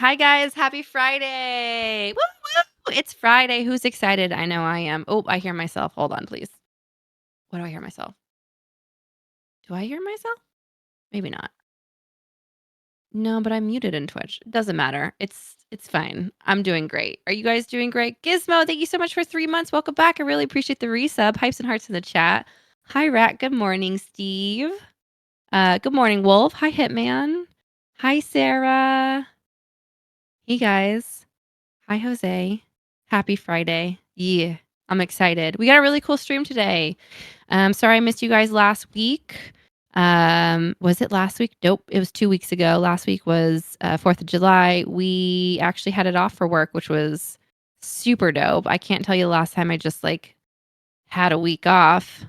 Hi, guys. Happy Friday. Woo, woo. It's Friday. Who's excited? I know I am. Oh, I hear myself. Hold on, please. What do I hear myself? Do I hear myself? Maybe not. No, but I'm muted in Twitch. It doesn't matter. It's fine. I'm doing great. Are you guys doing great? Gizmo, thank you so much for 3 months. Welcome back. I really appreciate the resub. Hypes and hearts in the chat. Hi, Rat. Good morning, Steve. Good morning, Wolf. Hi, Hitman. Hi, Sarah. Hey, guys. Hi, Jose. Happy Friday. Yeah, I'm excited. We got a really cool stream today. Sorry I missed you guys last week. Was it last week? Nope, it was 2 weeks ago. Last week was 4th of July. We actually had it off for work, which was super dope. I can't tell you the last time I just like had a week off.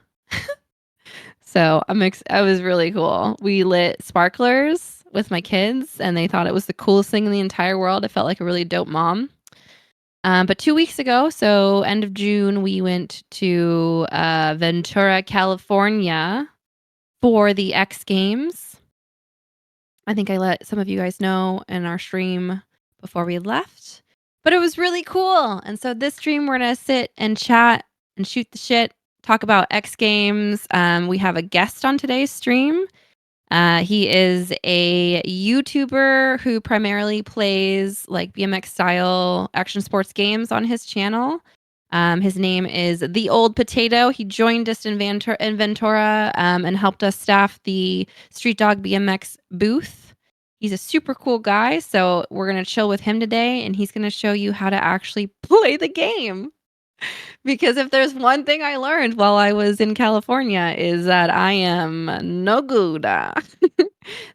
So I was really cool. We lit sparklers with my kids and they thought it was the coolest thing in the entire world. I felt like a really dope mom. But 2 weeks ago, so end of June, we went to Ventura, California for the X Games. I think I let some of you guys know in our stream before we left, but it was really cool. And so this stream, we're gonna sit and chat and shoot the shit, talk about X Games. We have a guest on today's stream. He is a YouTuber who primarily plays like BMX style action sports games on his channel. His name is The Old Potato. He joined us in Ventura and helped us staff the Streetdog BMX booth. He's a super cool guy, so we're gonna chill with him today, and he's gonna show you how to actually play the game. Because if there's one thing I learned while I was in California is that I am no good.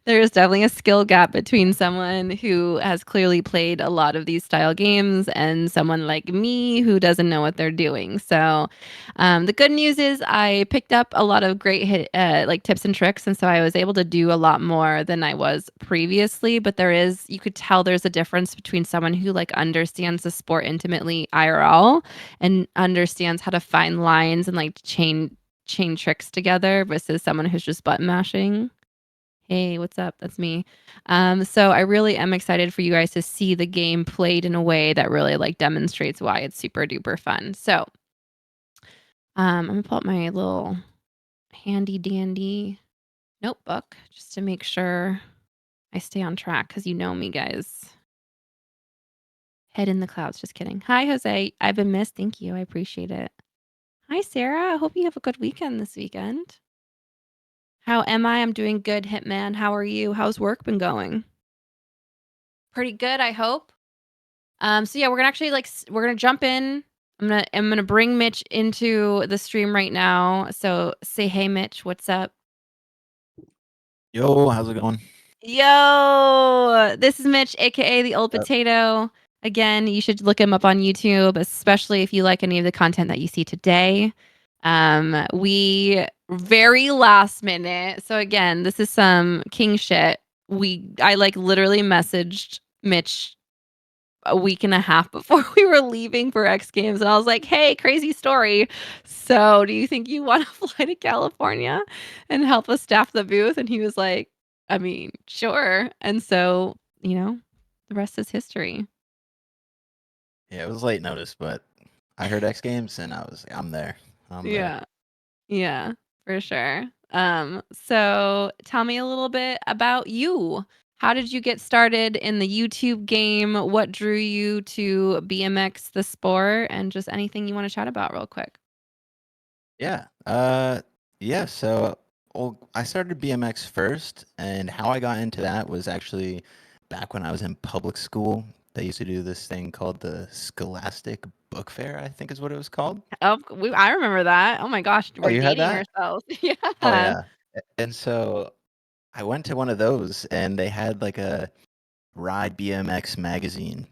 There is definitely a skill gap between someone who has clearly played a lot of these style games and someone like me who doesn't know what they're doing. So, the good news is I picked up a lot of great like tips and tricks, and so I was able to do a lot more than I was previously. But you could tell there's a difference between someone who like understands the sport intimately IRL and understands how to find lines and like chain tricks together versus someone who's just button mashing. Hey, what's up? That's me. So I really am excited for you guys to see the game played in a way that really like demonstrates why it's super duper fun. So, I'm gonna pull up my little handy dandy notebook just to make sure I stay on track because you know me, guys. Head in the clouds. Just kidding. Hi, Jose. I've been missed. Thank you. I appreciate it. Hi, Sarah. I hope you have a good weekend this weekend. How am I? I'm doing good, Hitman. How are you? How's work been going? Pretty good, I hope. So yeah, we're gonna actually we're gonna jump in. I'm gonna bring Mitch into the stream right now. So say hey, Mitch. What's up? Yo, how's it going? Yo, this is Mitch, aka the Old Yep. Potato. Again, you should look him up on YouTube, especially if you like any of the content that you see today. We very last minute. So again, this is some king shit. I like literally messaged Mitch a week and a half before we were leaving for X Games, and I was like, "Hey, crazy story. So, do you think you want to fly to California and help us staff the booth?" And he was like, "I mean, sure." And so, the rest is history. Yeah, it was late notice, but I heard X Games and I was like, I'm there. I'm there. Yeah. Yeah, for sure. So tell me a little bit about you. How did you get started in the YouTube game? What drew you to BMX the sport and just anything you want to chat about real quick? Yeah. Yeah, so I started BMX first, and how I got into that was actually back when I was in public school. They used to do this thing called the Scholastic Book Fair, I think is what it was called. Oh, I remember that. Oh my gosh, Oh, we're you had dating that? ourselves. Oh Yeah. yeah. And so I went to one of those and they had like a Ride BMX magazine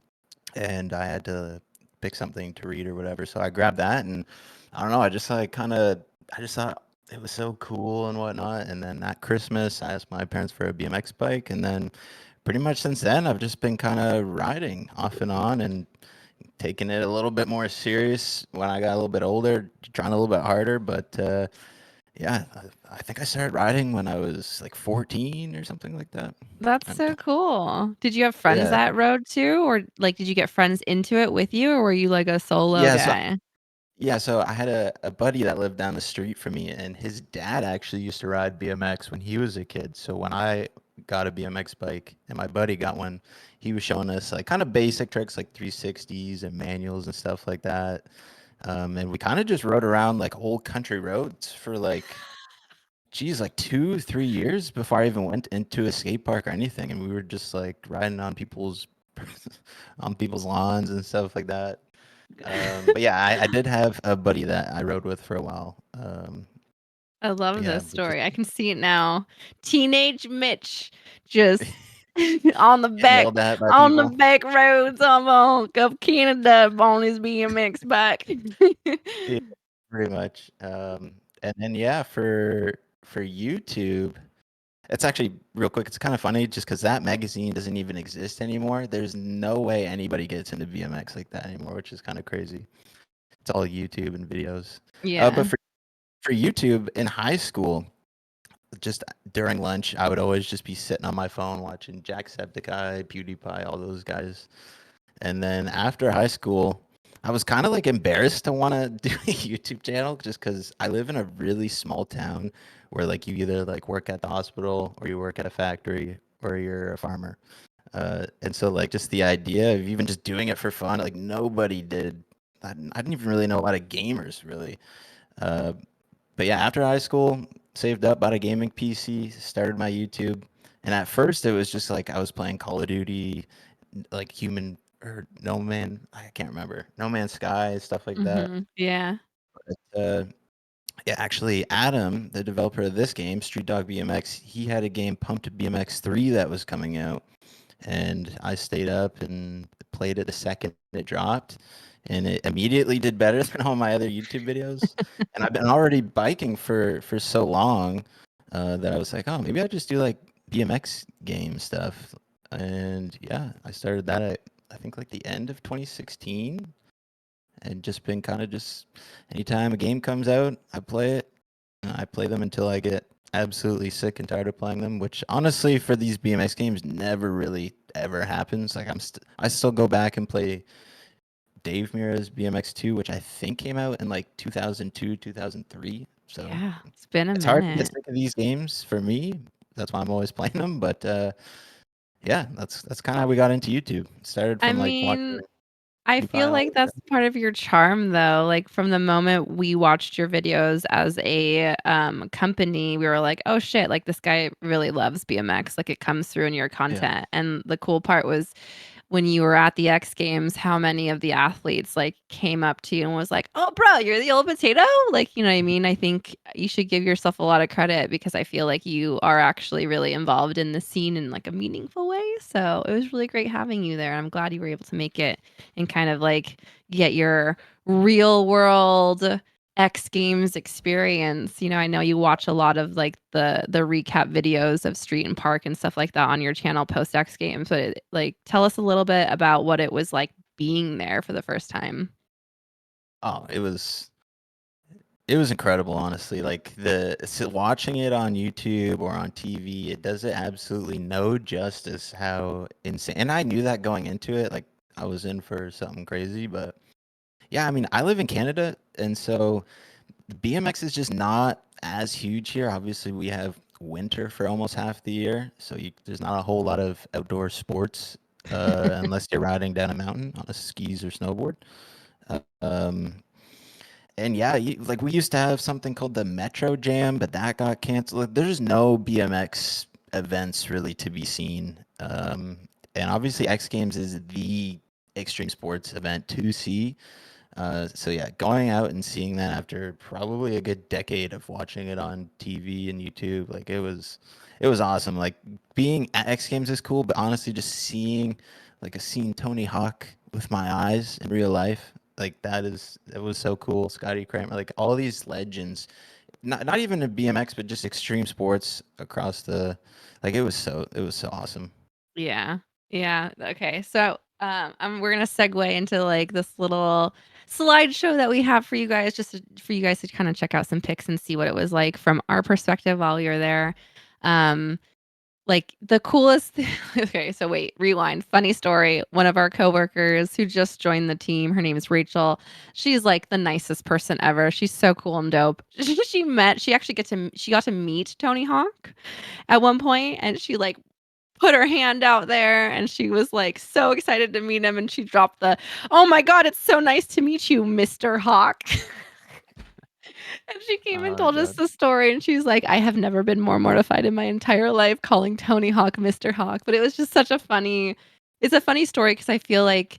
and I had to pick something to read or whatever. So I grabbed that, and I don't know. I just I just thought it was so cool and whatnot. And then that Christmas, I asked my parents for a BMX bike, and then pretty much since then, I've just been kind of riding off and on and taking it a little bit more serious when I got a little bit older, trying a little bit harder. But Yeah, I think I started riding when I was like 14 or something like that. That's And so cool. Did you have friends yeah, that rode too? Or, like, did you get friends into it with you, or were you, like, a solo yeah. So guy? yeah, so I had a buddy that lived down the street from me, and his dad actually used to ride BMX when he was a kid. So when I got a BMX bike and my buddy got one, he was showing us like kind of basic tricks like 360s and manuals and stuff like that. And we kind of just rode around like old country roads for like, geez, like 2, 3 years before I even went into a skate park or anything. And we were just like riding on people's on people's lawns and stuff like that. But yeah, I did have a buddy that I rode with for a while. I love Yeah, this but just story. I can see it now. Teenage Mitch just on the getting back yelled at by on the people. back roads of Canada on his BMX bike. Yeah, pretty much. And then yeah, for YouTube, it's actually real quick. It's kind of funny just because that magazine doesn't even exist anymore. There's no way anybody gets into BMX like that anymore, which is kind of crazy. It's all YouTube and videos. But Yeah. for YouTube in high school, just during lunch, I would always just be sitting on my phone watching Jacksepticeye, PewDiePie, all those guys. And then after high school, I was kind of like embarrassed to want to do a YouTube channel just because I live in a really small town where like you either like work at the hospital or you work at a factory or you're a farmer. And so like just the idea of even just doing it for fun, like nobody did. I didn't even really know a lot of gamers really. Uh, but yeah, after high school, saved up, bought a gaming PC, started my YouTube. And at first, it was just like I was playing Call of Duty, like Human or No Man, I can't remember, No Man's Sky, stuff like that. Mhm. Yeah. But, yeah, actually, Adam, the developer of this game, Streetdog BMX, he had a game Pumped BMX 3 that was coming out, and I stayed up and played it the second it dropped, and it immediately did better than all my other YouTube videos. And I've been already biking for so long that I was like, oh, maybe I just do like BMX game stuff. And yeah, I started that at I think like the end of 2016, and just been kind of just anytime a game comes out, I play it. And I play them until I get absolutely sick and tired of playing them, which honestly for these BMX games never really ever happens. Like I still go back and play Dave Mira's BMX 2, which I think came out in like 2002, 2003. So Yeah. It's been a it's hard to get minute. sick of these games for me. That's why I'm always playing them. But yeah, that's kind of how we got into YouTube. It started I from like mean, watching I PewDiePie feel and all like those that's guys. part of your charm though. Like from the moment we watched your videos as a company, we were like, "Oh shit, like this guy really loves BMX." Like it comes through in your Yeah. content. And the cool part was when you were at the X Games, how many of the athletes like came up to you and was like, "Oh, bro, you're the old potato?" Like, you know what I mean? I think you should give yourself a lot of credit because I feel like you are actually really involved in the scene in like a meaningful way. So it was really great having you there. I'm glad you were able to make it and kind of like get your real world X Games experience. You know, I know you watch a lot of like the recap videos of Street and Park and stuff like that on your channel post X Games, but like tell us a little bit about what it was like being there for the first time. Oh, it was incredible, honestly. Like watching it on YouTube or on TV, it does it absolutely no justice how insane. And I knew that going into it, like I was in for something crazy. But yeah, I mean, I live in Canada, and so BMX is just not as huge here. Obviously, we have winter for almost half the year, so there's not a whole lot of outdoor sports unless you're riding down a mountain on a skis or snowboard. Um, and yeah, like we used to have something called the Metro Jam, but that got canceled. There's no BMX events really to be seen. And obviously, X Games is the extreme sports event to see. So yeah, going out and seeing that after probably a good decade of watching it on TV and YouTube, like it was awesome. Like being at X Games is cool, but honestly, just seeing Tony Hawk with my eyes in real life, like it was so cool. Scotty Kramer, like all these legends, not even in BMX, but just extreme sports across the, like it was so awesome. Yeah. Yeah. Okay. So we're gonna segue into like this little slideshow that we have for you guys, for you guys to kind of check out some pics and see what it was like from our perspective while we were there. Um, like the coolest okay, so wait, rewind. Funny story. One of our coworkers who just joined the team, her name is Rachel. She's like the nicest person ever. She's so cool and dope. She got to meet Tony Hawk at one point, and she like put her hand out there and she was like so excited to meet him, and she dropped the, "Oh my god, it's so nice to meet you, Mr. Hawk." And she came and Oh told us god. the story, and she was like, "I have never been more mortified in my entire life calling Tony Hawk Mr. Hawk." But it was just such a funny it's a funny story because I feel like,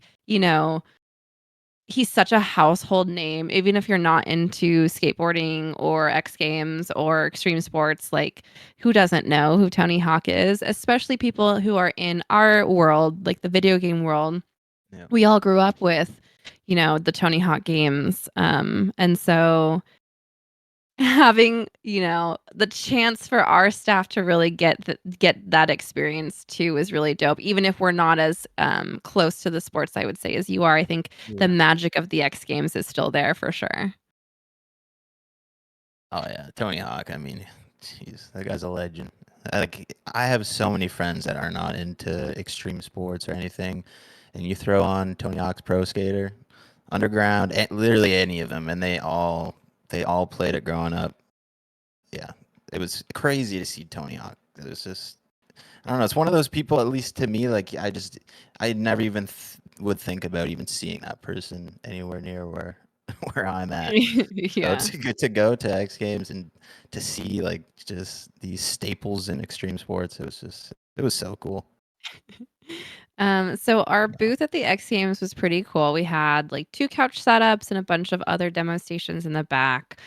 he's such a household name. Even if you're not into skateboarding or X Games or extreme sports, like, who doesn't know who Tony Hawk is? Especially people who are in our world, like the video game world. Yeah. We all grew up with, the Tony Hawk games. And so having, the chance for our staff to really get that experience too is really dope. Even if we're not as, close to the sports, I would say, as you are, I think the Yeah. magic of the X Games is still there for sure. Oh yeah, Tony Hawk. I mean, jeez, that guy's a legend. Like, I have so many friends that are not into extreme sports or anything, and you throw on Tony Hawk's Pro Skater, Underground, literally any of them, and they all played it growing up. Yeah, it was crazy to see Tony Hawk. It was just, I don't know. It's one of those people, at least to me, like I never even would think about even seeing that person anywhere near where where I'm at. So Yeah. it's good to go to X Games and to see like just these staples in extreme sports. It was so cool. So our booth at the X Games was pretty cool. We had like 2 couch setups and a bunch of other demo stations in the back.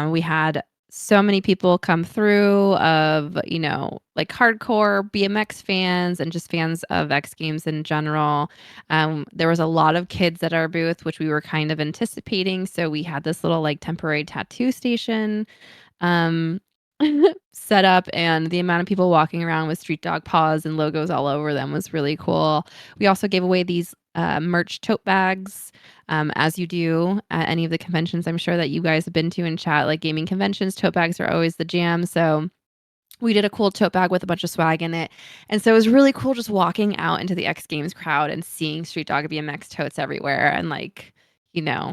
We had so many people come through of, like hardcore BMX fans and just fans of X Games in general. There was a lot of kids at our booth, which we were kind of anticipating. So we had this little like temporary tattoo station um, set up, and the amount of people walking around with street dog paws and logos all over them was really cool. We also gave away these merch tote bags, as you do at any of the conventions I'm sure that you guys have been to in chat, like gaming conventions. Tote bags are always the jam. So we did a cool tote bag with a bunch of swag in it. And so it was really cool just walking out into the X Games crowd and seeing Streetdog BMX totes everywhere and like,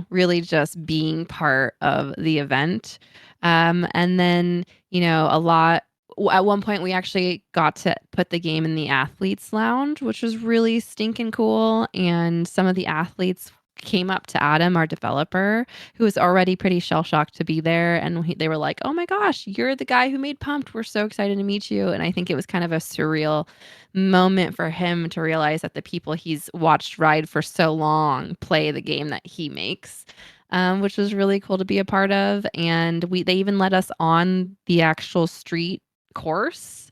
really just being part of the event. And then, at one point we actually got to put the game in the athletes lounge, which was really stinking cool. And some of the athletes came up to Adam, our developer, who was already pretty shell shocked to be there. And they were like, "Oh my gosh, you're the guy who made Pumped. We're so excited to meet you." And I think it was kind of a surreal moment for him to realize that the people he's watched ride for so long play the game that he makes. Which was really cool to be a part of. And they even let us on the actual street course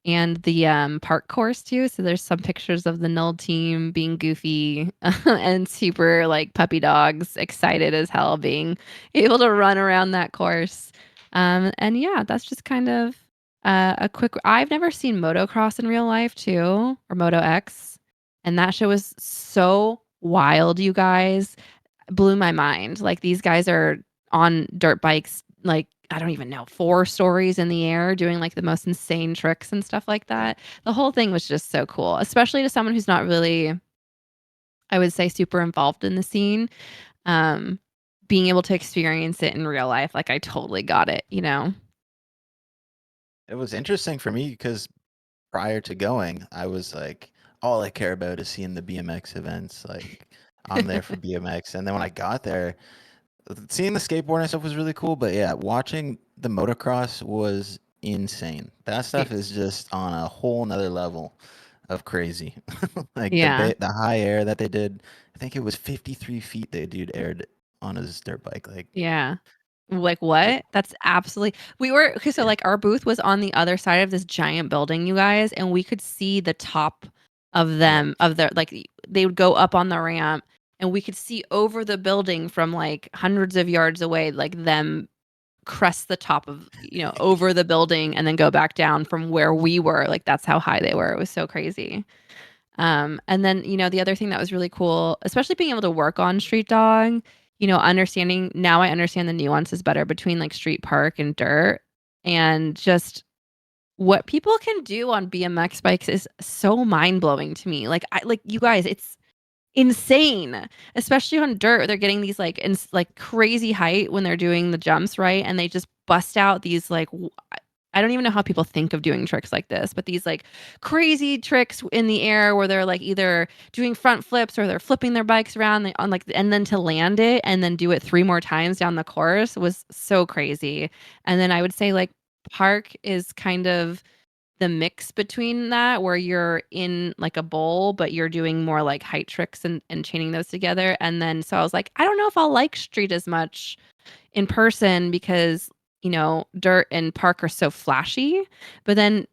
and the park course too. So there's some pictures of the Null team being goofy and super like puppy dogs, excited as hell, being able to run around that course. And yeah, that's just kind of a quick. I've never seen motocross in real life too, or Moto X, and that show was so wild. You guys blew my mind. Like these guys are on dirt bikes, like I don't even know, 4 stories in the air doing like the most insane tricks and stuff like Yeah. that. The whole thing was just so cool, especially to someone who's not really, I would say, super involved in the scene. Um, Being able to experience it in real life, like I totally got it. It was interesting for me because prior to going, I was like, all I care about is seeing the BMX events. Like, I'm there for BMX. And then when I got there, seeing the skateboarding stuff was really cool. But yeah, watching the motocross was insane. That Y- stuff is just on a whole nother level of crazy. Like Yeah. the high air that they did, I think it was 53 feet the dude aired on his dirt bike. Like, Yeah. Like, it, what? That's absolutely we were okay, so, yeah, like, our booth was on the other side of this giant building, you guys, and we could see the top of yeah. them of their like, they would go up on the ramp, and we could see over the building from, like, hundreds of yards away, like, them crest the top of over the building and then go back down from where we were, like, that's how high they were, it was so crazy. And then, the other thing that was really cool, especially being able to work on Street Dog, understanding now I understand the nuances better between, like, street, park, and dirt, and just what people can do on BMX bikes is so mind-blowing to me. You guys, it's insane, especially on dirt. They're getting these, like, crazy height when they're doing the jumps, right? And they just bust out these, I don't even know how people think of doing tricks like this, but these, like, crazy tricks in the air where they're, like, either doing front flips or they're flipping their bikes around, and then to land it and then do it 3 more times down the course was so crazy. And then I would say, like, park is kind of the mix between that, where you're in, like, a bowl, but you're doing more, like, height tricks and chaining those together, and then so I was like, "I don't know if I'll like street as much in person because, dirt and park are so flashy." But then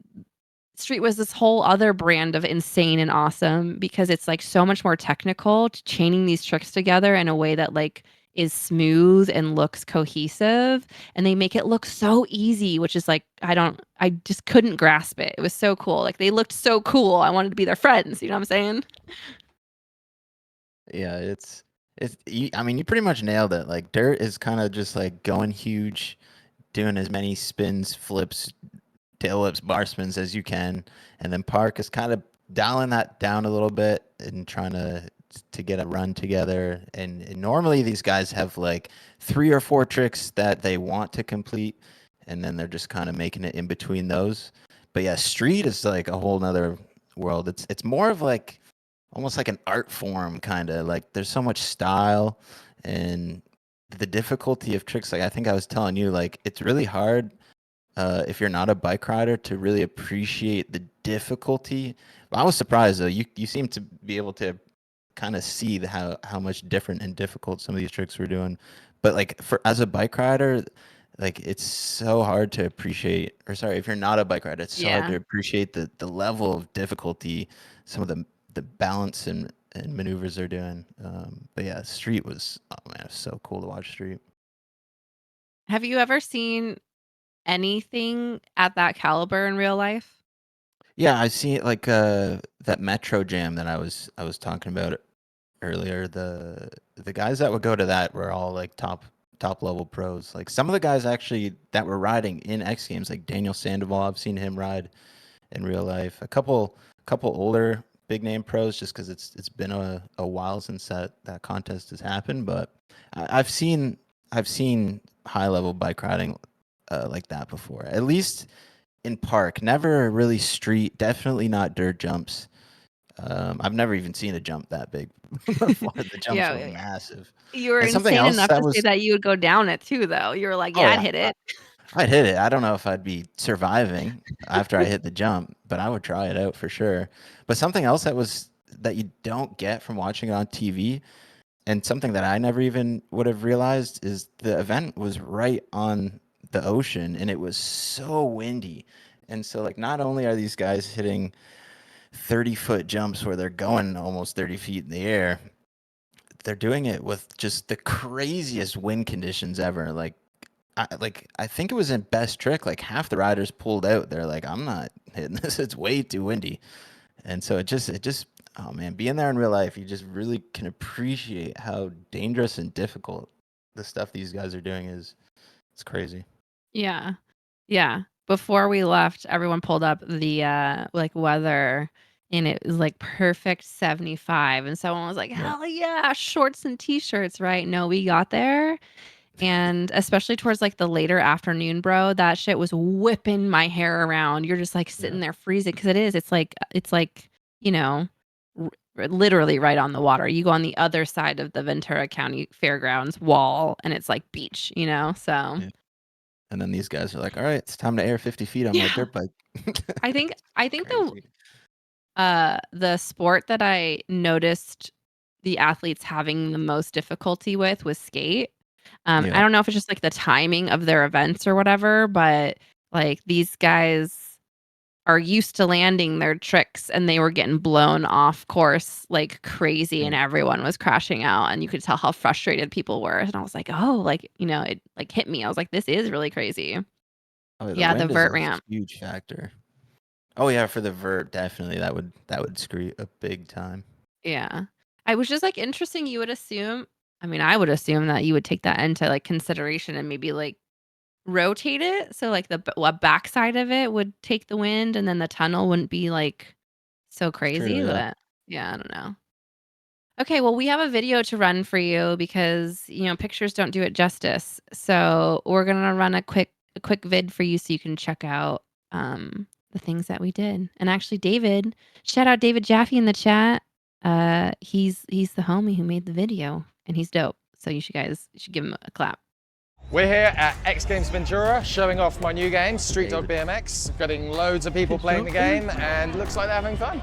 street was this whole other brand of insane and awesome because it's, like, so much more technical to chaining these tricks together in a way that, like, is smooth and looks cohesive, and they make it look so easy, which is, like, I just couldn't grasp it. It was so cool. Like, they looked so cool. I wanted to be their friends, you know what I'm saying? Yeah, I mean, you pretty much nailed it. Like dirt is kind of just like going huge, doing as many spins, flips, tail whips, bar spins as you can, and then park is kind of dialing that down a little bit and trying to get a run together. And normally these guys have like 3 or 4 tricks that they want to complete, and then they're just kind of making it in between those. But yeah, street is like a whole nother world. It's more of like almost like an art form, kind of like there's so much style and the difficulty of tricks. Like I think I was telling you, like it's really hard if you're not a bike rider to really appreciate the difficulty. I was surprised though. You seem to be able to kind of see how much different and difficult some of these tricks were doing. But like for as a bike rider, like it's so hard to appreciate. Or sorry, if you're not a bike rider, it's so hard to Yeah. appreciate the level of difficulty, some of the balance and maneuvers they're doing. But yeah, street was, oh man, it was so cool to watch street. Have you ever seen anything at that caliber in real life? Yeah, I see it like that Metro Jam that I was talking about earlier. The guys that would go to that were all like top level pros. Like some of the guys actually that were riding in X Games, like Daniel Sandoval, I've seen him ride in real life. A couple older big name pros, just because it's been a while since that contest has happened. But I've seen high level bike riding like that before. At least in park, never really street. Definitely not dirt jumps. I've never even seen a jump that big before. The jumps were Yeah, massive. you were And something insane else enough that to say was, that you would go down it too, though. You were like, oh "Yeah, I'd yeah, hit it." I'd hit it. I don't know if I'd be surviving after I hit the jump, but I would try it out for sure. But something else that you don't get from watching it on TV, and something that I never even would have realized, is the event was right on the ocean and it was so windy. And so like not only are these guys hitting 30-foot jumps where they're going almost 30 feet in the air, they're doing it with just the craziest wind conditions ever. I think it was in best trick. Like half the riders pulled out. They're like, I'm not hitting this. It's way too windy. And so it just oh man, being there in real life, you just really can appreciate how dangerous and difficult the stuff these guys are doing is. It's crazy. Yeah. Yeah. Before we left, everyone pulled up the, weather, and it was, like, perfect 75, and someone was like, Yeah. "Hell yeah, shorts and T-shirts," right? No, we got there, and especially towards, like, the later afternoon, bro, that shit was whipping my hair around. You're just, like, Yeah. sitting there freezing because it is. It's like, you know, literally right on the water. You go on the other side of the Ventura County Fairgrounds wall, and it's like beach, so Yeah. And then these guys are like, all right, it's time to air 50 feet on my yeah. dirt bike. I think Crazy. the sport that I noticed the athletes having the most difficulty with was skate. I Yeah. don't know if it's just, like, the timing of their events or whatever, but, like, these guys are used to landing their tricks, and they were getting blown off course like crazy, Yeah. and everyone was crashing out, and you could tell how frustrated people were, and I was like, "Oh," it, like, hit me. I was like, "This is really crazy." Oh, yeah, the Yeah, the wind is vert a ramp. huge factor. Oh yeah, for the vert, definitely that would screw you up big time. Yeah. I was just, like, interesting, you would assume I mean, I would assume that you would take that into, like, consideration and maybe, like, rotate it so, like, the backside of it would take the wind and then the tunnel wouldn't be, like, so True, crazy, yeah. but yeah, I don't know. Okay, well, we have a video to run for you because, pictures don't do it justice. So, we're gonna run a quick vid for you so you can check out, the things that we did. And actually, David, shout out David Jaffe in the chat. He's the homie who made the video, and he's dope. So you should give him a clap. We're here at X Games Ventura, showing off my new game, Streetdog David. BMX. Getting loads of people playing the game, and looks like they're having fun.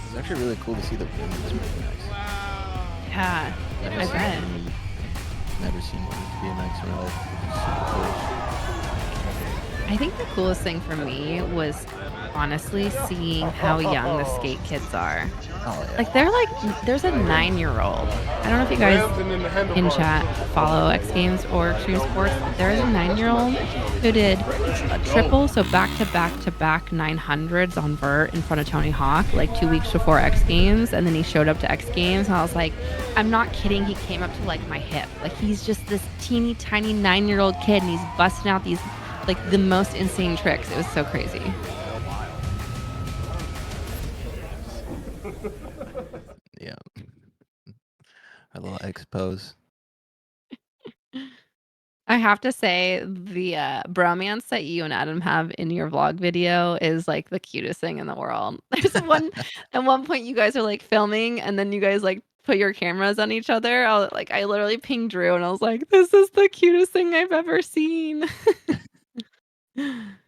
It's actually really cool to see the rims BMX. Yeah, I bet. Never seen one BMX in real life. Super cool. I think the coolest thing for me was honestly seeing how young the skate kids are. Oh yeah. Like there's a 9-year-old. I don't know if you guys in chat follow X Games or Extreme Sports. There is a 9-year-old who did a triple, so back to back to back 900s on vert in front of Tony Hawk like 2 weeks before X Games, and then he showed up to X Games, and I was like, I'm not kidding. He came up to like my hip. Like he's just this teeny tiny 9-year-old kid, and he's busting out these like the most insane tricks. It was so crazy. Yeah. A little expose. I have to say the bromance that you and Adam have in your vlog video is like the cutest thing in the world. There's at one point you guys are like filming and then you guys like put your cameras on each other. I literally pinged Drew and I was like, this is the cutest thing I've ever seen.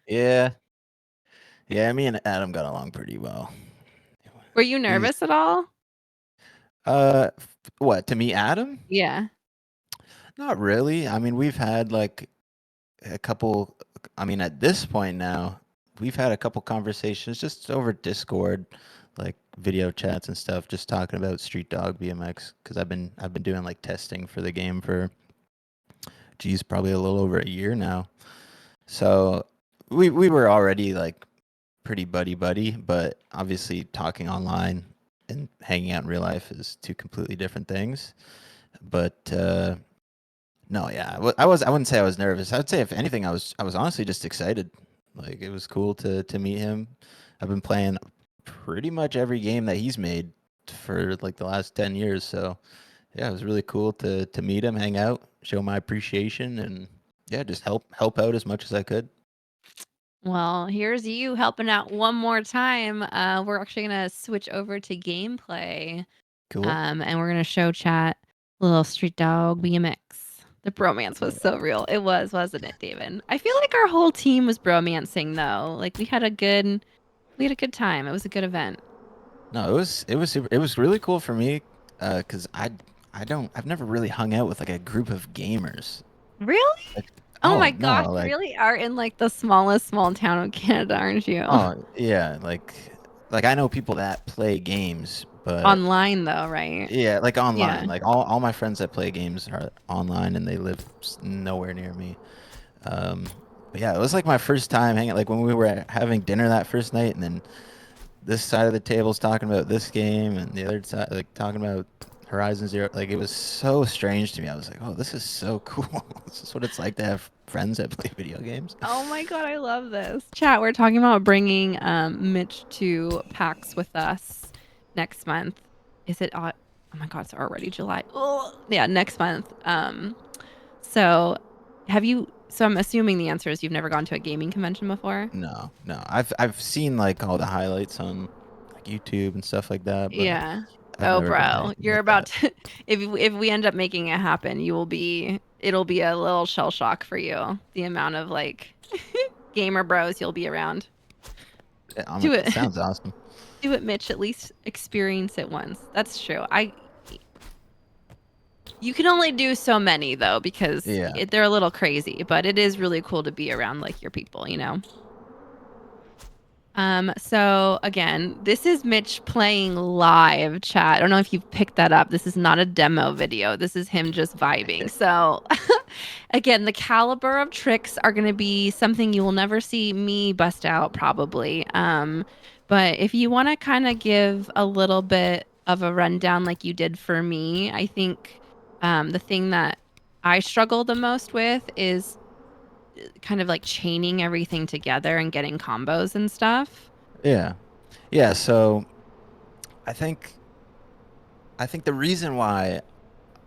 Yeah. Yeah, me and Adam got along pretty well. Were you He's nervous at all? what, to meet Adam? Yeah. Not really. I mean, we've had like a couple I mean, at this point now, we've had a couple conversations just over Discord, like video chats and stuff, just talking about Streetdog BMX because I've been doing like testing for the game for geez, probably a little over a year now. So we were already like pretty buddy, but obviously talking online and hanging out in real life is two completely different things. But no, yeah, I wouldn't say I was nervous. I would say if anything, I was honestly just excited. Like it was cool to meet him. I've been playing pretty much every game that he's made for like the last 10 years. So yeah, it was really cool to meet him, hang out, show my appreciation, and yeah, just help out as much as I could. Well, here's you helping out one more time. We're actually gonna switch over to gameplay. Cool. And we're gonna show chat little Street Dog BMX. The bromance was so real. It was, wasn't it, David? I feel like our whole team was bromancing though. Like we had a good time. It was a good event. No, it was really cool for me, cause I've never really hung out with like a group of gamers. Really? Like, Oh oh my no, gosh, you like really are in like the smallest small town of Canada, aren't you? oh yeah, like I know people that play games, but Online though, right? yeah, like Yeah. online. Like all my friends that play games are online and they live nowhere near me. Um, but yeah, it was like my first time hanging. Like when we were having dinner that first night, and then this side of the table's talking about this game, and the other side like talking about Horizon Zero. Like it was so strange to me. I was like, oh, this is so cool. This is what it's like to have friends that play video games. Oh my god, I love this. Chat, we're talking about bringing Mitch to PAX with us next month. Is it oh my god, it's already July. Oh, yeah, next month. So I'm assuming the answer is you've never gone to a gaming convention before? No, no. I've seen like all the highlights on like YouTube and stuff like that, but Yeah. I've Oh, never been to bro, anything you're like about that. to if we end up making it happen, it'll be a little shell shock for you. The amount of like gamer bros you'll be around. Do It it. sounds awesome. Do it, Mitch. At least experience it once. That's true. You can only do so many though because Yeah. they're a little crazy, but it is really cool to be around like your people, you know. So again, this is Mitch playing live, chat. I don't know if you've picked that up. This is not a demo video. This is him just vibing. So again, the caliber of tricks are going to be something you will never see me bust out probably. But if you want to kind of give a little bit of a rundown like you did for me, I think the thing that I struggle the most with is kind of like chaining everything together and getting combos and stuff. Yeah. Yeah, so I think the reason why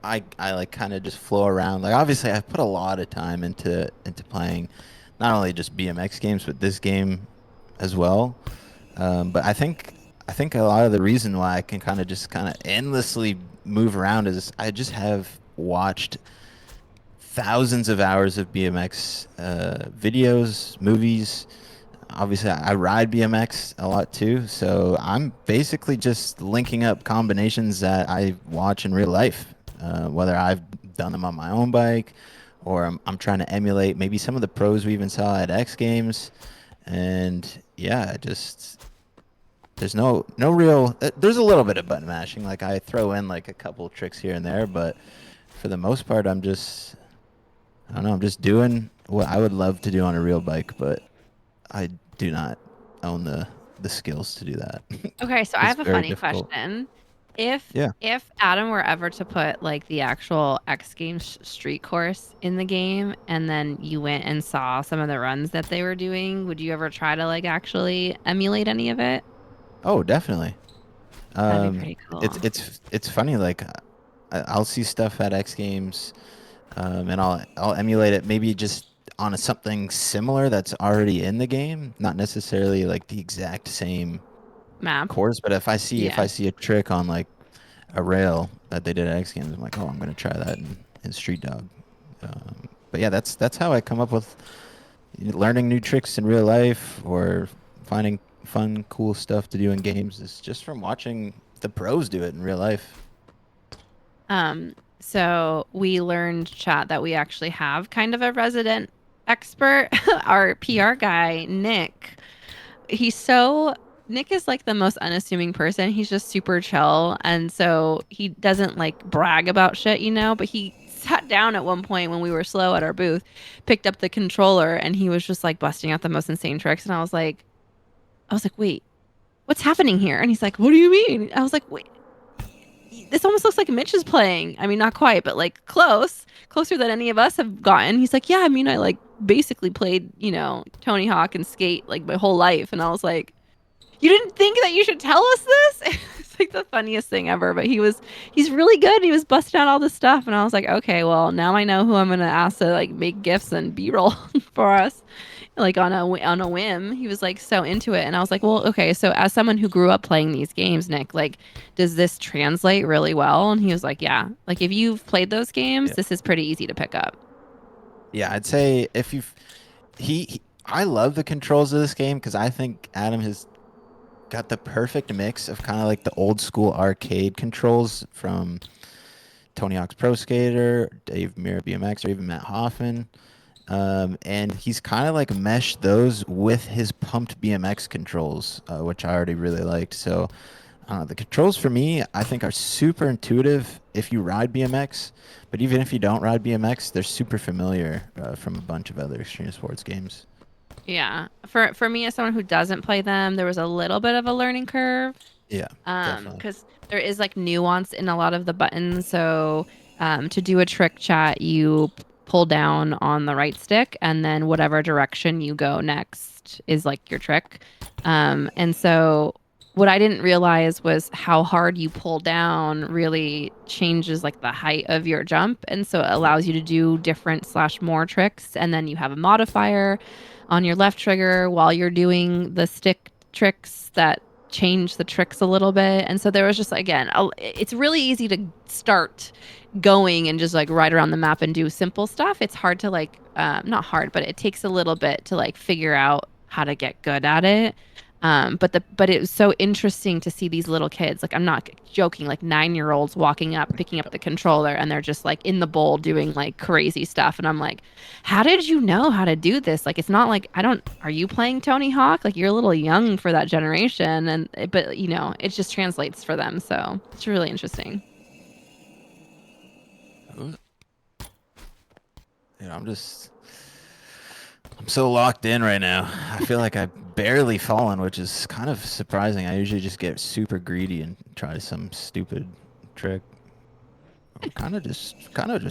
I like kind of just flow around, like obviously I've put a lot of time into playing not only just BMX games but this game as well. But I think a lot of the reason why I can kind of endlessly move around is I just have watched thousands of hours of BMX videos, movies. Obviously, I ride BMX a lot too, so I'm basically just linking up combinations that I watch in real life, whether I've done them on my own bike or I'm trying to emulate maybe some of the pros we even saw at X Games. And yeah, just there's no real. There's a little bit of button mashing, like I throw in like a couple tricks here and there, but for the most part, I don't know. I'm just doing what I would love to do on a real bike, but I do not own the skills to do that. Okay, so I It's have a very funny difficult. question. If Yeah. if Adam were ever to put like the actual X Games street course in the game and then you went and saw some of the runs that they were doing, would you ever try to like actually emulate any of it? Oh, definitely. That'd be pretty It's cool. it's funny. Like I'll see stuff at X Games, and I'll emulate it. Maybe just on something similar that's already in the game, not necessarily like the exact same Map. course. But if I Yeah. see a trick on like a rail that they did at X Games, I'm like, oh, I'm gonna try that in Street Dog. But yeah, that's how I come up with learning new tricks in real life or finding fun, cool stuff to do in games. Is just from watching the pros do it in real life. So we learned, chat, that we actually have kind of a resident expert, our PR guy, Nick. He's so Nick is like the most unassuming person. He's just super chill. And so he doesn't like brag about shit, but he sat down at one point when we were slow at our booth, picked up the controller, and he was just like busting out the most insane tricks. And I was like, wait, what's happening here? And he's like, what do you mean? I was like, wait, this almost looks like Mitch is playing. I mean, not quite, but like closer than any of us have gotten. He's like, yeah, I mean, I like basically played, Tony Hawk and skate like my whole life. And I was like, you didn't think that you should tell us this? It's like the funniest thing ever. But he's really good. He was busting out all this stuff. And I was like, okay, well, now I know who I'm going to ask to like make gifts and B-roll for us. Like on a whim. He was like so into it. And I was like, well, okay. So as someone who grew up playing these games, Nick, like, does this translate really well? And he was like, yeah. Like if you've played those games, Yeah. this is pretty easy to pick up. Yeah, I'd say if you've I love the controls of this game because I think Adam has got the perfect mix of kind of like the old school arcade controls from Tony Hawk's Pro Skater, Dave Mirra BMX, or even Matt Hoffman. And he's kind of like meshed those with his pumped BMX controls, which I already really liked. So the controls for me, I think, are super intuitive if you ride BMX. But even if you don't ride BMX, they're super familiar from a bunch of other extreme sports games. Yeah. For me as someone who doesn't play them, there was a little bit of a learning curve. Yeah, definitely. Because there is like nuance in a lot of the buttons. So to do a trick, chat, you pull down on the right stick, and then whatever direction you go next is like your trick. And so what I didn't realize was how hard you pull down really changes like the height of your jump, and so it allows you to do different / more tricks. And then you have a modifier on your left trigger while you're doing the stick tricks that change the tricks a little bit. And so there was just, again, it's really easy to start going and just like ride around the map and do simple stuff. It's hard to like not hard, but it takes a little bit to like figure out how to get good at it. But it was so interesting to see these little kids. Like, I'm not joking, like 9-year-olds walking up, picking up the controller, and they're just like in the bowl doing like crazy stuff. And I'm like, how did you know how to do this? Like, it's not like are you playing Tony Hawk? Like, you're a little young for that generation. But you know, it just translates for them. So it's really interesting. Dude, I'm so locked in right now. I feel like I've barely fallen, which is kind of surprising. I usually just get super greedy and try some stupid trick. I'm kind of just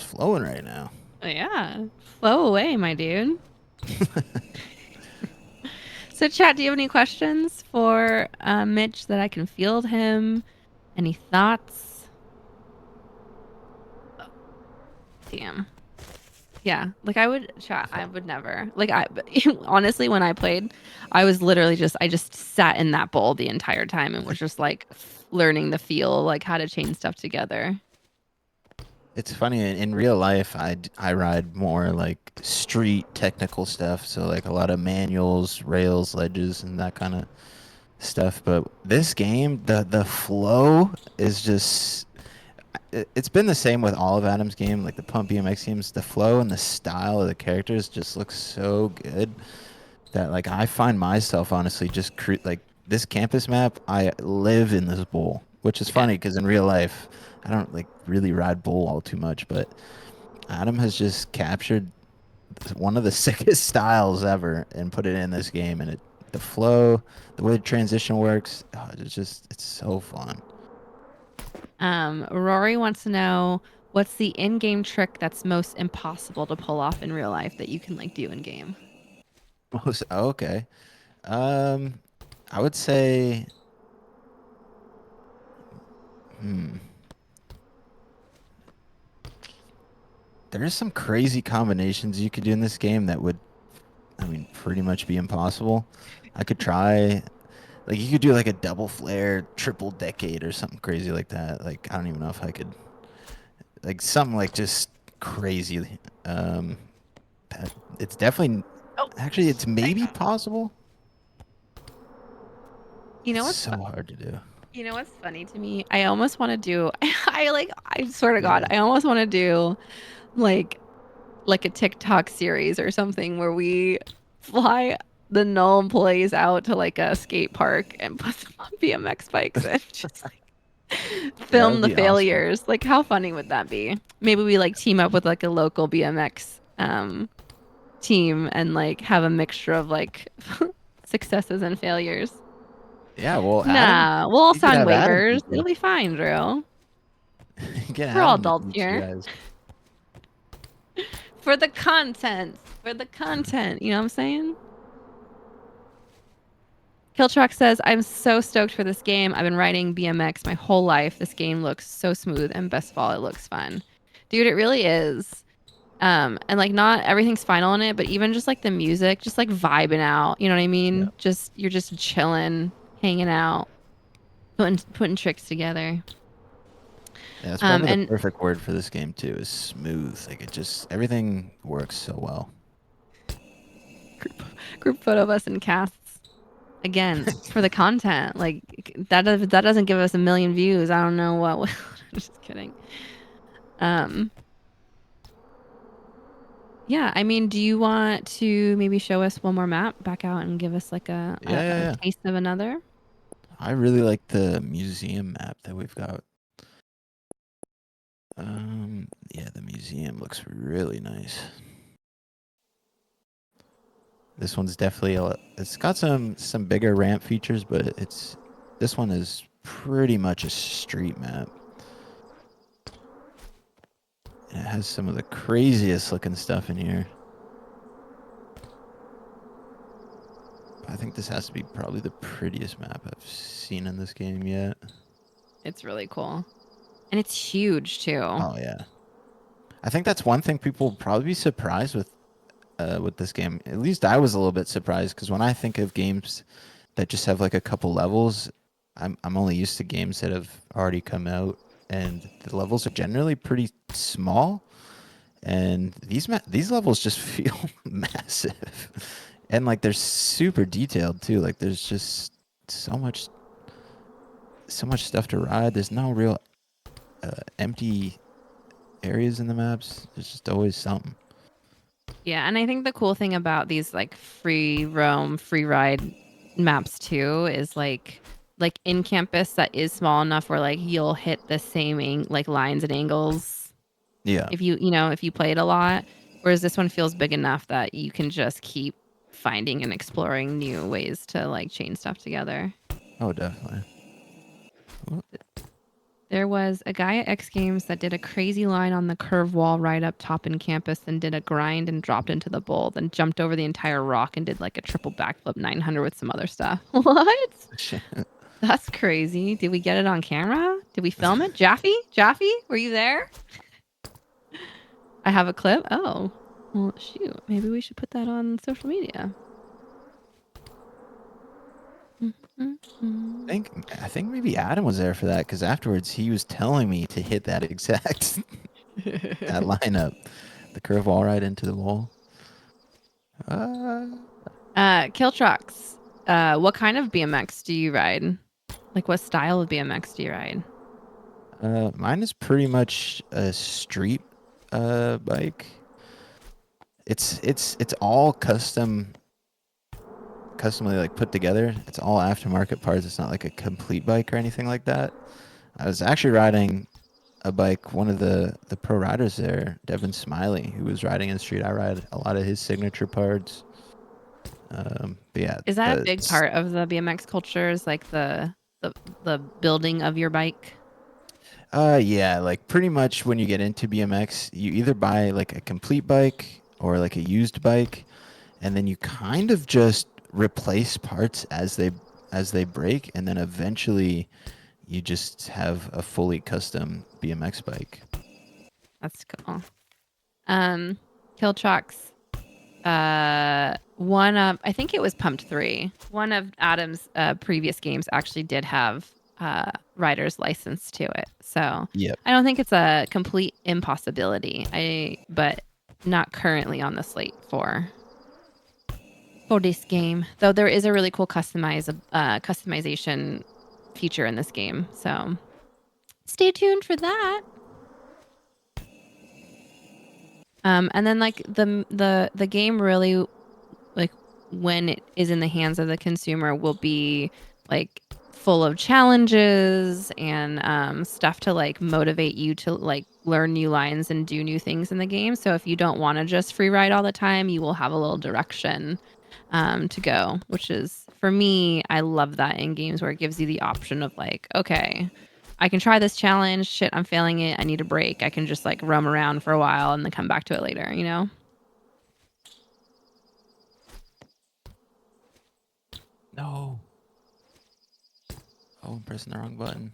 flowing right now. Yeah. Flow away, my dude. So, chat, do you have any questions for Mitch that I can field him? Any thoughts? Oh, damn. Yeah, like I would chat. I would never. Honestly, when I played, I was literally I just sat in that bowl the entire time and was just like learning the feel, like how to chain stuff together. It's funny in real life. I ride more like street technical stuff, so like a lot of manuals, rails, ledges, and that kind of stuff. But this game, the flow is just. It's been the same with all of Adam's game, like the Pump BMX games. The flow and the style of the characters just looks so good that like I find myself honestly just like this campus map. I live in this bowl, which is funny because in real life I don't like really ride bowl all too much, but Adam has just captured one of the sickest styles ever and put it in this game, and the flow, the way the transition works, it's so fun. Rory wants to know what's the in-game trick that's most impossible to pull off in real life that you can like do in game. Okay. I would say, there's some crazy combinations you could do in this game that would, I mean, pretty much be impossible. I could try, like, you could do like a double flare, triple decade, or something crazy like that. Like, I don't even know if I could, like, something like just crazy. It's definitely, actually, it's maybe possible. You know what's so hard to do. You know what's funny to me? I almost want to do. I swear to God, I almost want to do like a TikTok series or something where we fly the Null employees out to like a skate park and put them on BMX bikes and just like film the failures. Awesome. Like, how funny would that be? Maybe we like team up with like a local BMX team and like have a mixture of like successes and failures. Yeah, well, nah, we'll all sign waivers. It'll be fine, Drew. We're all adults here. For the content. For the content. You know what I'm saying? Killtruck says, I'm so stoked for this game. I've been riding BMX my whole life. This game looks so smooth, and best of all, it looks fun. Dude, it really is. And like not everything's final in it, but even just like the music, just like vibing out. You know what I mean? Yeah. You're just chilling, hanging out, putting tricks together. Yeah, that's probably the perfect word for this game too, is smooth. Like everything works so well. Group photo of us in casts. Again, for the content. Like that doesn't give us 1 million views. I don't know what. I'm just kidding. Yeah, I mean, do you want to maybe show us one more map back out and give us like a taste of another? I really like the museum map that we've got. Yeah, the museum looks really nice. This one's definitely it's got some bigger ramp features, but this one is pretty much a street map. And it has some of the craziest looking stuff in here. I think this has to be probably the prettiest map I've seen in this game yet. It's really cool. And it's huge too. Oh yeah. I think that's one thing people will probably be surprised with this game. At least I was a little bit surprised, because when I think of games that just have like a couple levels, I'm only used to games that have already come out, and the levels are generally pretty small, and these levels just feel massive, and like they're super detailed too. Like there's just so much stuff to ride. There's no real empty areas in the maps. There's just always something. Yeah, and I think the cool thing about these like free roam, free ride maps too is like in campus that is small enough where like you'll hit the same like lines and angles Yeah. if you if you play it a lot. Whereas this one feels big enough that you can just keep finding and exploring new ways to like chain stuff together. Oh, definitely. There was a guy at X Games that did a crazy line on the curve wall right up top in campus and did a grind and dropped into the bowl, then jumped over the entire rock and did like a triple backflip 900 with some other stuff. What? Shit. That's crazy. Did we get it on camera? Did we film it? Jaffe? Were you there? I have a clip. Oh, well, shoot. Maybe we should put that on social media. I think maybe Adam was there for that because afterwards he was telling me to hit that exact that lineup, the curve wall right into the wall. Kill trucks. What kind of BMX do you ride? Like, what style of BMX do you ride? Mine is pretty much a street bike. It's all customly like put together. It's all aftermarket parts. It's not like a complete bike or anything like that. I was actually riding a bike, one of the pro riders there, Devin Smiley, who was riding in the street. I ride a lot of his signature parts. But yeah, Is that a big part of the BMX culture? Is like the building of your bike? Yeah, like pretty much when you get into BMX, you either buy like a complete bike or like a used bike, and then you kind of just replace parts as they break, and then eventually you just have a fully custom BMX bike. That's cool. Kill trucks. One of, I think it was Pumped 3. One of Adam's previous games actually did have rider's license to it. So Yep. I don't think it's a complete impossibility. But not currently on the slate for this game. Though there is a really cool customization feature in this game. So stay tuned for that. And then like the game really, like when it is in the hands of the consumer, will be like full of challenges and stuff to like motivate you to like learn new lines and do new things in the game. So if you don't want to just free ride all the time, you will have a little direction to go, which is, for me, I love that in games where it gives you the option of like, okay, I can try this challenge. Shit, I'm failing it. I need a break. I can just like roam around for a while and then come back to it later, you know? No. Oh, I'm pressing the wrong button.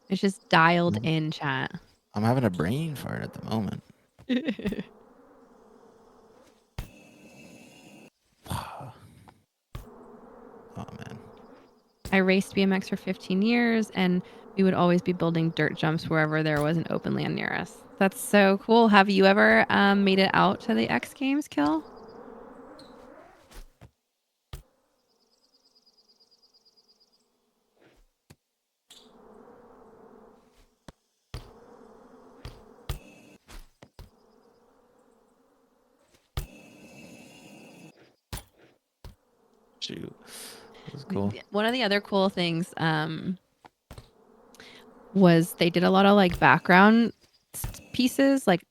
It's just dialed in, chat. I'm having a brain fart at the moment. Oh, man. I raced BMX for 15 years, and we would always be building dirt jumps wherever there was an open land near us. That's so cool. Have you ever made it out to the X Games, Kill? Shoot. That was cool. One of the other cool things was they did a lot of like background pieces, like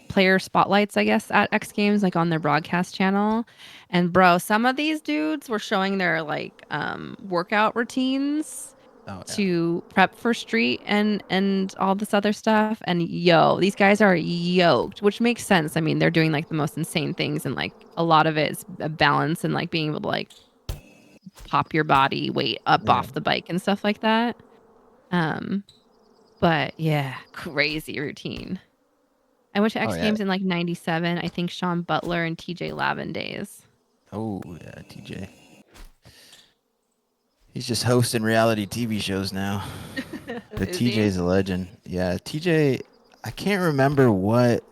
player spotlights, I guess, at X Games, like on their broadcast channel. And bro, some of these dudes were showing their like workout routines to prep for street and all this other stuff. And these guys are yoked, which makes sense. I mean, they're doing like the most insane things, and like a lot of it is a balance and like being able to like pop your body weight up off the bike and stuff like that. But yeah, crazy routine. I went to X Games in like 97. I think Sean Butler and TJ Lavin days. Oh, yeah, TJ. He's just hosting reality TV shows now. But TJ's a legend. Yeah, TJ, I can't remember what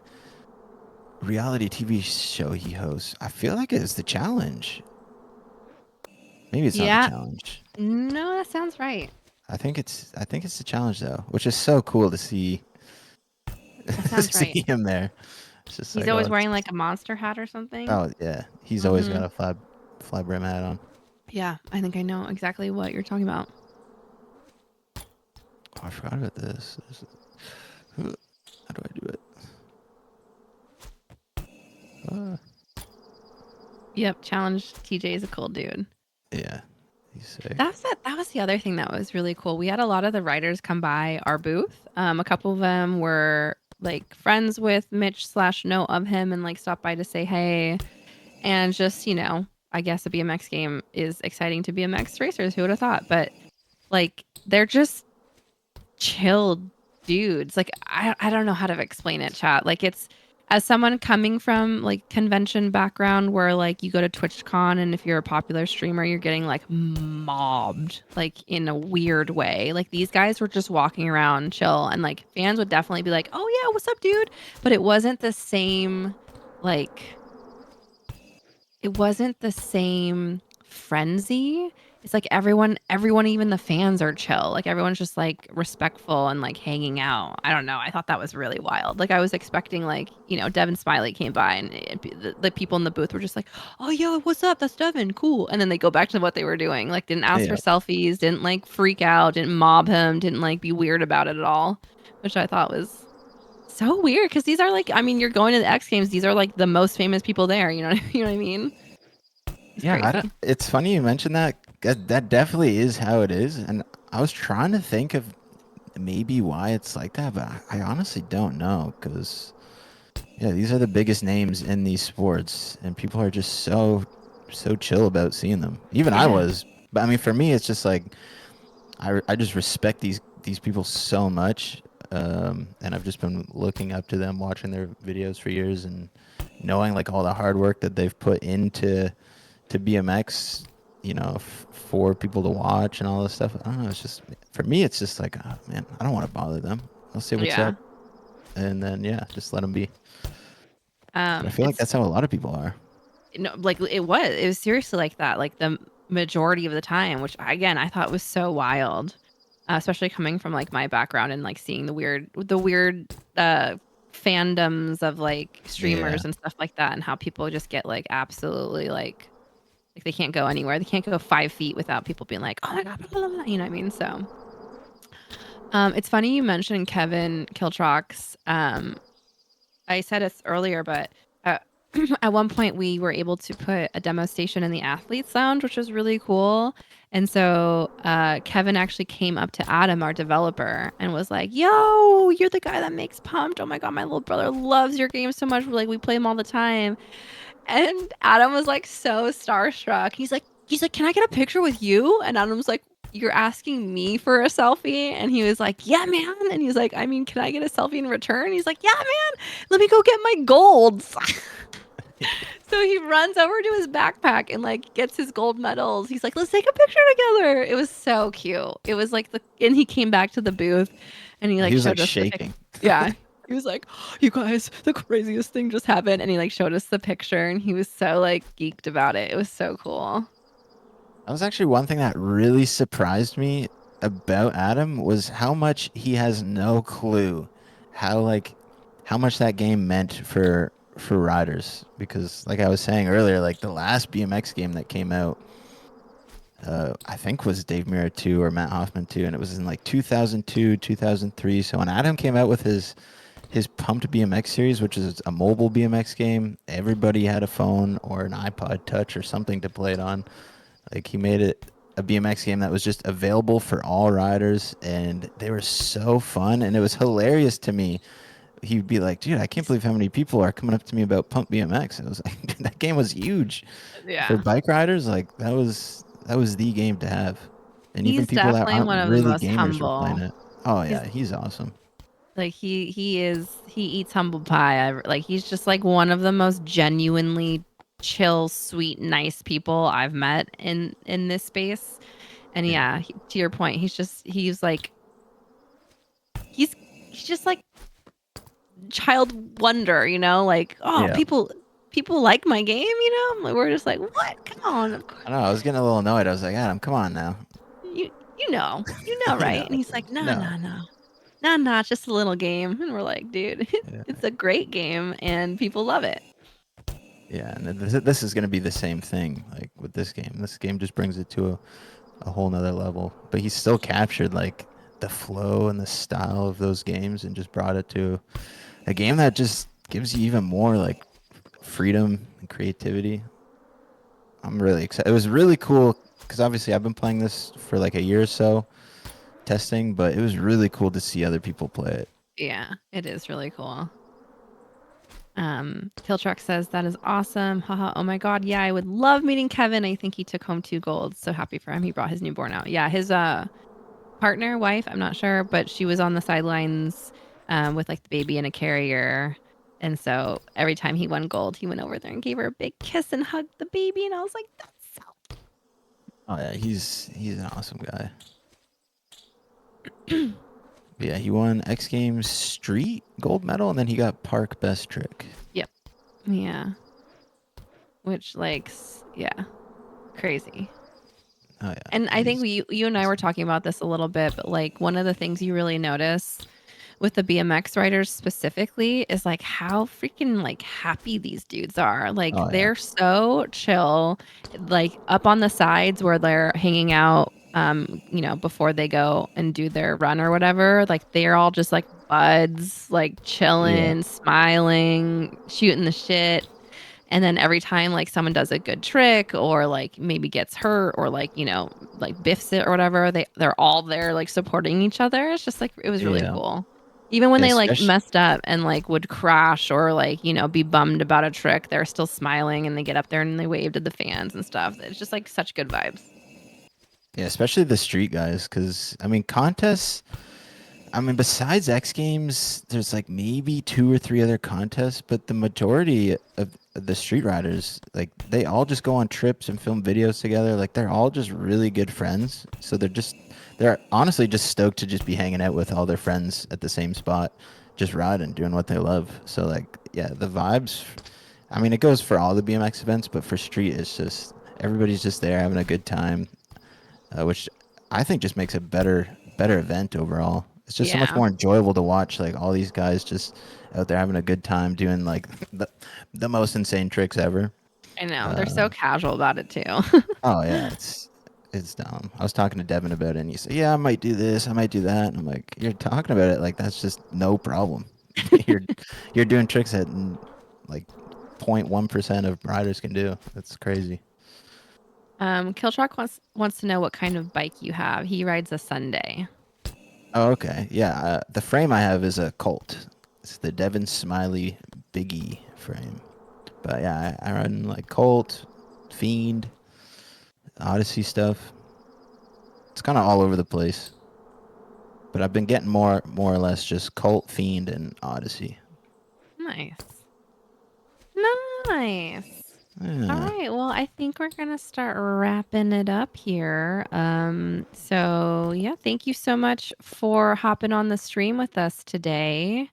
reality TV show he hosts. I feel like it's The Challenge. Maybe it's not Yeah. the challenge. No, that sounds right. I think it's the challenge though, which is so cool to see. That sounds right. See him there. It's just He's like, always wearing like a monster hat or something. oh yeah, he's always Mhm. got a fly brim hat on. Yeah, I think I know exactly what you're talking about. Oh, I forgot about this. How do I do it? Yep, challenge TJ is a cool dude. Yeah, he's sick. That was the other thing that was really cool. We had a lot of the writers come by our booth. A couple of them were like friends with Mitch / know of him and like stopped by to say hey. And just, I guess a BMX game is exciting to BMX racers. Who would have thought? But like they're just chill dudes. Like I don't know how to explain it, chat. Like it's as someone coming from like convention background where like you go to TwitchCon and if you're a popular streamer, you're getting like mobbed like in a weird way. Like these guys were just walking around chill and like fans would definitely be like, "Oh yeah, what's up, dude?" But it wasn't the same like frenzy. It's like everyone, even the fans are chill. Like everyone's just like respectful and like hanging out. I don't know. I thought that was really wild. Like I was expecting like, Devin Smiley came by and the people in the booth were just like, "Oh, yo, what's up? That's Devin. Cool." And then they go back to what they were doing. Like didn't ask for Yeah. selfies, didn't like freak out, didn't mob him, didn't like be weird about it at all, which I thought was so weird because these are like, I mean, you're going to the X Games. These are like the most famous people there. You know what I mean? It's crazy. It's funny you mentioned that. That definitely is how it is, and I was trying to think of maybe why it's like that, but I honestly don't know because yeah, these are the biggest names in these sports, and people are just so chill about seeing them. Even I Yeah. was, but I mean, for me, it's just like I just respect these people so much, and I've just been looking up to them, watching their videos for years, and knowing like all the hard work that they've put into BMX, for people to watch and all this stuff. I don't know. It's just for me, it's just like, oh, man, I don't want to bother them. I'll see what's Yeah. up, and then just let them be. But I feel like It's that's how a lot of people are. like it was seriously like that. Like the majority of the time, which again I thought was so wild, especially coming from like my background and like seeing the weird fandoms of like streamers Yeah. and stuff like that, and how people just get like absolutely like they can't go anywhere. They can't go 5 feet without people being like, "Oh my god," blah, blah, blah, you know what I mean? So, it's funny you mentioned Kevin Kiltrox. I said it earlier, but at one point we were able to put a demo station in the athletes lounge, which was really cool. And so Kevin actually came up to Adam, our developer, and was like, "Yo, you're the guy that makes Pumped. Oh my god, my little brother loves your game so much. Like we play them all the time." And Adam was like so starstruck. He's like, "Can I get a picture with you?" And Adam's like, "You're asking me for a selfie?" And he was like, "Yeah, man." And he's like, "I mean, can I get a selfie in return?" He's like, "Yeah, man. Let me go get my golds." So he runs over to his backpack and like gets his gold medals. He's like, "Let's take a picture together." It was so cute. It was like and he came back to the booth and he like He was showed like us the shaking. yeah. He was like, "You guys, the craziest thing just happened." And he like showed us the picture and he was so like geeked about it. It was so cool. That was actually one thing that really surprised me about Adam was how much he has no clue how much that game meant for riders, because like I was saying earlier, like the last BMX game that came out, I think was Dave Mirra 2 or Matt Hoffman 2, and it was in like 2002, 2003. So when Adam came out with his Pumped BMX series, which is a mobile BMX game, everybody had a phone or an iPod Touch or something to play it on. Like he made it a BMX game that was just available for all riders, and they were so fun, and it was hilarious to me. He'd be like, "Dude, I can't believe how many people are coming up to me about Pump BMX." It was like that game was huge for Yeah. bike riders. Like that was the game to have, and even He's people that definitely aren't one of the really most gamers were playing humble. it. Oh He's yeah, he's awesome. like he eats humble pie. Like he's just like one of the most genuinely chill, sweet, nice people I've met in this space. And Yeah. yeah, to your point, he's just like child wonder, like, oh, Yeah. people like my game, you know? We're just like, what? Come on. I know. I was getting a little annoyed. I was like, Adam, come on now. You know, right? And he's like, no, No. no, no. No, it's just a little game. And we're like, dude, Yeah. it's a great game and people love it. Yeah, and this is going to be the same thing like with this game. This game just brings it to a whole nother level. But he still captured like the flow and the style of those games and just brought it to a game that just gives you even more like freedom and creativity. I'm really excited. It was really cool because obviously I've been playing this for like a year or so testing, but it was really cool to see other people play it. Yeah, it is really cool. Killtruck says that is awesome. Haha. Oh my god. Yeah, I would love meeting Kevin. I think he took home 2 gold. So happy for him. He brought his newborn out. Yeah, his partner, wife, I'm not sure, but she was on the sidelines with like the baby in a carrier. And so every time he won gold, he went over there and gave her a big kiss and hugged the baby. And I was like, that's so. Oh yeah, he's an awesome guy. Yeah, he won X Games Street gold medal, and then he got Park Best Trick. Yep. Yeah. Which yeah, crazy. Oh yeah. And I think you and I were talking about this a little bit, but like one of the things you really notice with the BMX riders specifically is like how freaking like happy these dudes are. Like they're so chill, like up on the sides where they're hanging out, you know, before they go and do their run or whatever. Like they're all just like buds, like chilling, smiling, shooting the shit. And then every time like someone does a good trick or like maybe gets hurt or like, you know, like biffs it or whatever, they're all there like supporting each other. It's just like it was really cool. Even when they like messed up and like would crash or like, you know, be bummed about a trick, they're still smiling and they get up there and they wave to the fans and stuff. It's just like such good vibes. Yeah, especially the street guys, because I mean contests. I mean, besides X Games, there's like maybe 2 or 3 other contests, but the majority of the street riders, like they all just go on trips and film videos together. Like they're all just really good friends. So they're honestly just stoked to just be hanging out with all their friends at the same spot, just riding, doing what they love. So like, yeah, the vibes. I mean, it goes for all the BMX events, but for street, it's just everybody's just there having a good time, which I think just makes a better event overall. It's just so much more enjoyable to watch, like all these guys just out there having a good time doing like the most insane tricks ever. I know. They're so casual about it too. Oh yeah, it's dumb. I was talking to Devin about it and he said, yeah, I might do this, I might do that. And I'm like, you're talking about it like that's just no problem. you're doing tricks that like 0.1% of riders can do. That's crazy. Killtruck wants to know what kind of bike you have. He rides a Sunday. Oh, okay. Yeah, the frame I have is a Colt. It's the Devin Smiley Biggie frame. But yeah, I run like Colt, Fiend, Odyssey stuff. It's kind of all over the place. But I've been getting more or less just Colt, Fiend, and Odyssey. Nice. Nice. Yeah. All right. Well, I think we're going to start wrapping it up here. So yeah, thank you so much for hopping on the stream with us today.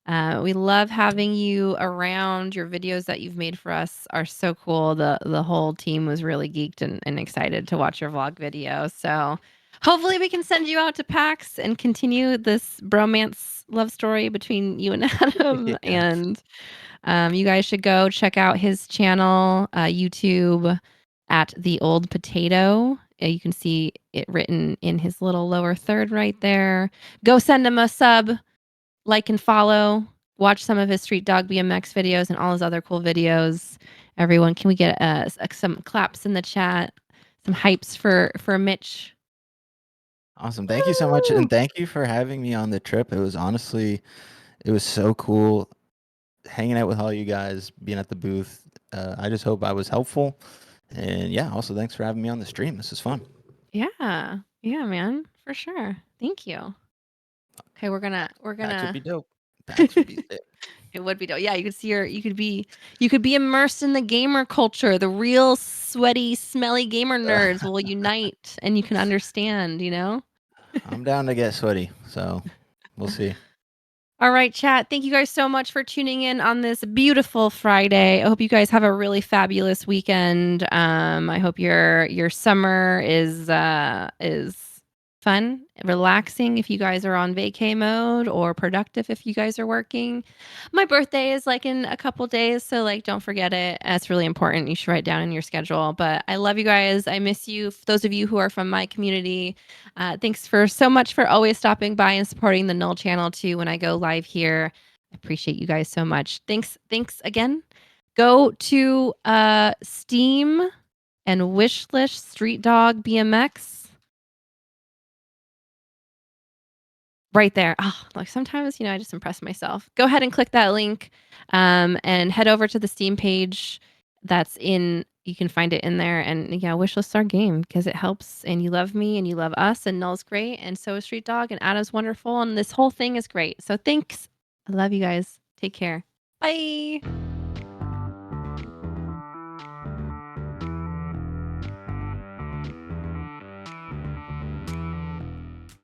We love having you around. Your videos that you've made for us are so cool. The whole team was really geeked and excited to watch your vlog video. So hopefully we can send you out to PAX and continue this bromance love story between you and Adam. And you guys should go check out his channel, YouTube at The Old Potato. You can see it written in his little lower third right there. Go send him a sub, like and follow. Watch some of his Streetdog BMX videos and all his other cool videos. Everyone, can we get some claps in the chat? Some hypes for Mitch. Awesome. Thank you so much. And thank you for having me on the trip. It was so cool hanging out with all you guys, being at the booth. I just hope I was helpful. And yeah, also thanks for having me on the stream. This is fun. Yeah, man, for sure. Thank you. Okay, we're gonna. That would be dope. That would be sick. It would be dope. Yeah, you could be immersed in the gamer culture. The real sweaty, smelly gamer nerds will unite, and you can understand. You know. I'm down to get sweaty, so we'll see. All right, chat. Thank you guys so much for tuning in on this beautiful Friday. I hope you guys have a really fabulous weekend. I hope your summer is fun, relaxing if you guys are on vacay mode, or productive if you guys are working. My birthday is like in a couple days, so like don't forget it. It's really important. You should write down in your schedule. But I love you guys. I miss you. Those of you who are from my community, thanks for so much for always stopping by and supporting the Null channel too when I go live here. I appreciate you guys so much. Thanks again. Go to Steam and wishlist Streetdog BMX. Right there. Oh, like sometimes, I just impress myself. Go ahead and click that link and head over to the Steam page that's in, you can find it in there, and yeah, wishlist our game because it helps, and you love me and you love us, and Null's great, and so is Street Dog, and Adam's wonderful, and this whole thing is great. So thanks. I love you guys. Take care. Bye.